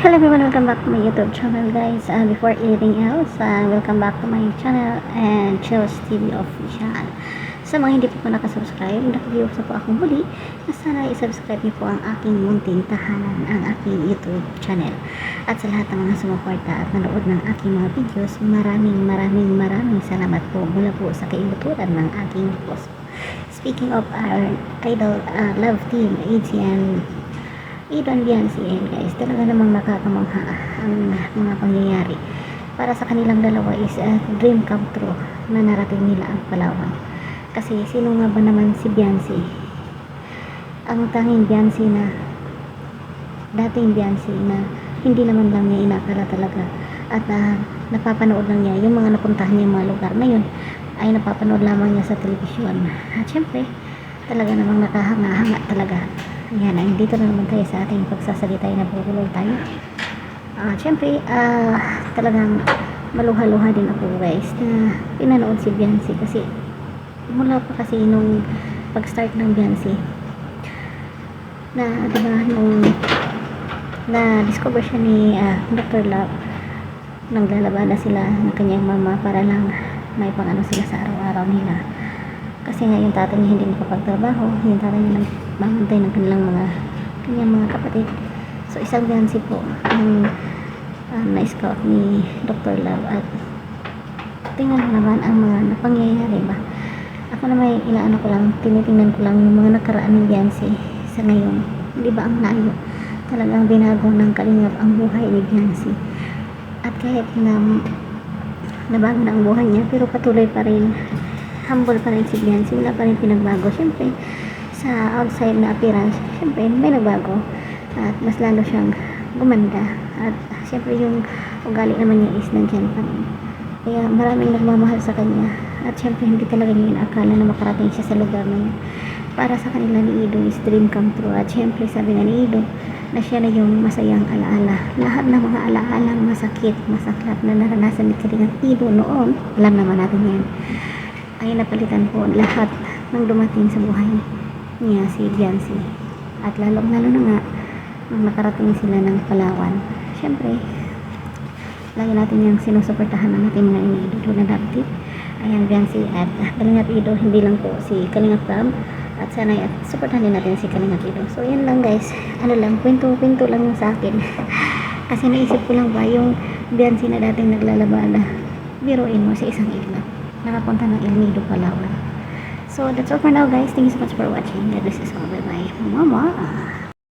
Hello everyone, welcome back to my YouTube channel guys. Before anything else, welcome back to my channel and Chills TV Official. Sa mga hindi po nakasubscribe, nakaview sa po akong huli, na sana i-subscribe niyo po ang aking munting tahanan, ang aking YouTube channel. At sa lahat ng mga sumuporta at nanood ng aking mga videos, maraming salamat po mula po sa kaibuturan ng aking puso. Speaking of our idol love team, AGN Idol Beyonce, guys, talaga namang nakakamangha ang mga pangyayari. Para sa kanilang dalawa is dream come true na narating nila ang Palawan. Kasi sino nga ba naman si Beyonce? Ang tanging Beyonce na dating Beyonce na hindi naman lang niya inakala talaga at napapanood lang niya yung mga napuntahan niya mga lugar na yun ay napapanood lamang niya sa telebisyon. At syempre talaga namang nakahanga-hanga talaga. Yan, dito na naman tayo sa ating pagsasalita na bubulol tayo. Siyempre, talagang maluha-luha din ako guys na pinanood si Beyonce kasi mula pa kasi nung pag-start ng Beyonce na diba nung na-discover siya ni Dr. Love naglalabada sila ng kanyang mama para lang may pang-ano sila sa araw-araw nila. Kasi nga yung tatay niya hindi nakapagtrabaho, yung tatay niya mamantay ng kanyang mga kapatid. So isang Beyonce po ang na-scout ni Dr. Love at tingnan mo naman ang mga napangyayari ba. Ako na may inaano ko lang, tinitingnan ko lang yung mga nakaraan ni Beyonce sa ngayon. Di ba ang layo? Talagang binago ng kalingap ang buhay ni Beyonce. At kahit na nabago na ang buhay niya, pero patuloy pa rin, humble pa rin si Beyonce, wala pa rin pinagbago. Siyempre, sa outside na appearance, siyempre, may nagbago. At mas lalo siyang gumanda. At siyempre, yung ugali naman niya is nandyan pa rin. Kaya maraming nagmamahal sa kanya. At siyempre, hindi talaga niya inaakala na makarating siya sa lugar na yun. Para sa kanila ni Ido is dream come true. At siyempre, sabi nga ni Ido, na siya na yung masayang alaala. Lahat ng mga alaalang masakit, masaklap na naranasan ni Kalinga Ido noon, alam naman natin yan, ay napalitan po lahat ng dumating sa buhay niya si Beyonce. At lalo na nga nung nakarating sila ng Palawan, syempre lagi natin yung sinusuportahan ng ating mga iniidolo na dati. Ayan, Beyonce at Kalingap Ido, hindi lang po si Kalingap Ram. At sana at supportahan din natin si Kalingap Ido. So yan lang guys, ano lang, kwento lang yung sa akin. Kasi naisip ko lang ba yung Beyonce na dating naglalabada, biruin mo sa isang iglap nakapunta ng El Nido, Palawan. So that's all for now guys. Thank you so much for watching. God bless us all. Bye bye. Mama.